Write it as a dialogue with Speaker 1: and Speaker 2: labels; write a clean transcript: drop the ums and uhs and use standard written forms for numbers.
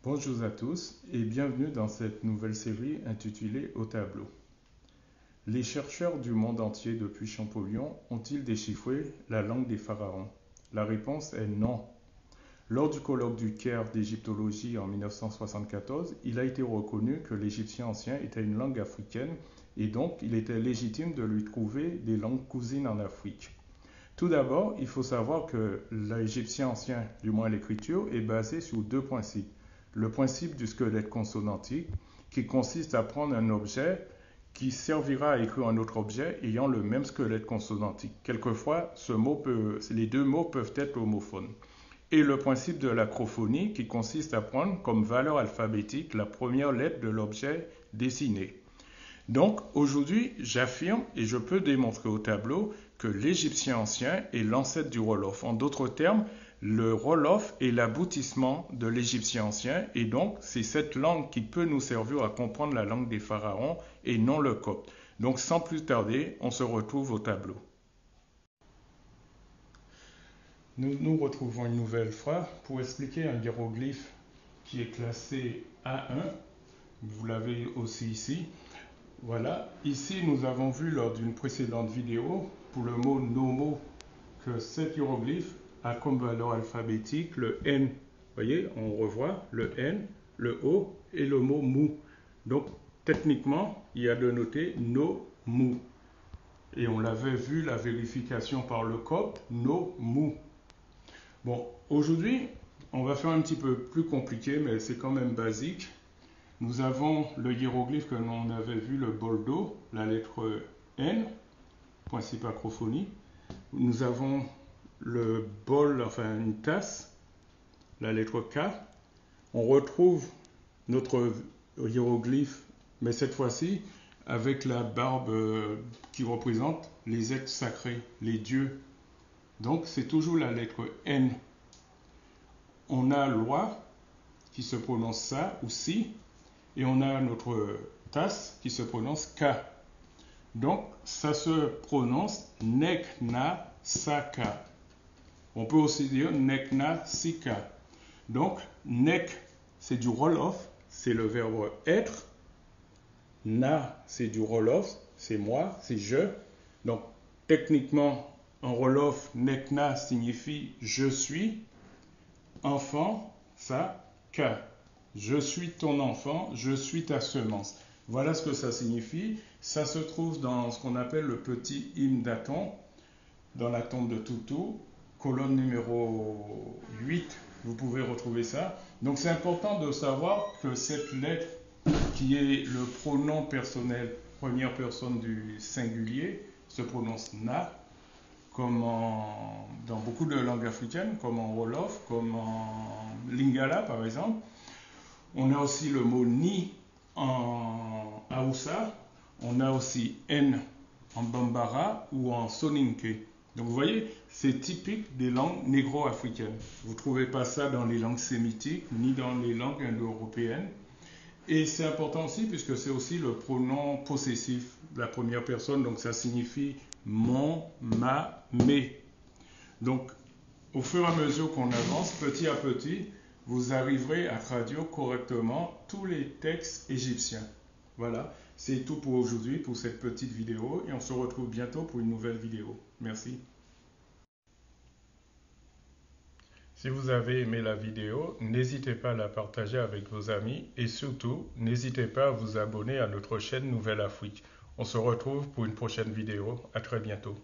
Speaker 1: Bonjour à tous et bienvenue dans cette nouvelle série intitulée Au tableau. Les chercheurs du monde entier depuis Champollion ont-ils déchiffré la langue des pharaons? La réponse est non. Lors du colloque du Caire d'égyptologie en 1974, il a été reconnu que l'égyptien ancien était une langue africaine et donc il était légitime de lui trouver des langues cousines en Afrique. Tout d'abord, il faut savoir que l'égyptien ancien, du moins l'écriture, est basé sur deux principes. Le principe du squelette consonantique, qui consiste à prendre un objet qui servira à écrire un autre objet ayant le même squelette consonantique. Quelquefois, les deux mots peuvent être homophones. Et le principe de l'acrophonie, qui consiste à prendre comme valeur alphabétique la première lettre de l'objet dessiné. Donc, aujourd'hui, j'affirme et je peux démontrer au tableau que l'égyptien ancien est l'ancêtre du Wolof. En d'autres termes, le Wolof est l'aboutissement de l'égyptien ancien et donc c'est cette langue qui peut nous servir à comprendre la langue des pharaons et non le copte. Donc, sans plus tarder, on se retrouve au tableau. Nous nous retrouvons une nouvelle fois pour expliquer un hiéroglyphe qui est classé A1. Vous l'avez aussi ici. Voilà, ici nous avons vu lors d'une précédente vidéo pour le mot nomo que cet hiéroglyphe a comme valeur alphabétique le N. Vous voyez, on revoit le N, le O et le mot mou. Donc techniquement, il y a de noter no mou. Et on l'avait vu la vérification par le copte no mou. Bon, aujourd'hui, on va faire un petit peu plus compliqué, mais c'est quand même basique. Nous avons le hiéroglyphe que l'on avait vu, le bol d'eau, la lettre N, principe acrophonie. Nous avons le bol, enfin une tasse, la lettre K. On retrouve notre hiéroglyphe, mais cette fois-ci avec la barbe qui représente les êtres sacrés, les dieux. Donc c'est toujours la lettre N. On a loi qui se prononce ça ou si. Et on a notre tasse qui se prononce K. Donc, ça se prononce Nekna Saka. On peut aussi dire Nekna Sika. Donc, Nek, c'est du Wolof, c'est le verbe être. Na, c'est du Wolof, c'est moi, c'est je. Donc, techniquement, en Wolof, Nekna signifie je suis. Enfant, ça, K. Je suis ton enfant, je suis ta semence. Voilà ce que ça signifie. Ça se trouve dans ce qu'on appelle le petit hymne d'Aton, dans la tombe de Toutou, colonne numéro 8. Vous pouvez retrouver ça. Donc c'est important de savoir que cette lettre, qui est le pronom personnel, première personne du singulier, se prononce na, comme dans beaucoup de langues africaines, comme en Wolof, comme en Lingala par exemple. On a aussi le mot ni en Haoussa, on a aussi N en Bambara ou en Soninké. Donc vous voyez, c'est typique des langues négro-africaines. Vous ne trouvez pas ça dans les langues sémitiques ni dans les langues indo-européennes. Et c'est important aussi puisque c'est aussi le pronom possessif de la première personne, donc ça signifie mon, ma, mes. Donc au fur et à mesure qu'on avance, petit à petit, vous arriverez à traduire correctement tous les textes égyptiens. Voilà, c'est tout pour aujourd'hui, pour cette petite vidéo, et on se retrouve bientôt pour une nouvelle vidéo. Merci. Si vous avez aimé la vidéo, n'hésitez pas à la partager avec vos amis, et surtout, n'hésitez pas à vous abonner à notre chaîne Nouvelle Afrique. On se retrouve pour une prochaine vidéo. À très bientôt.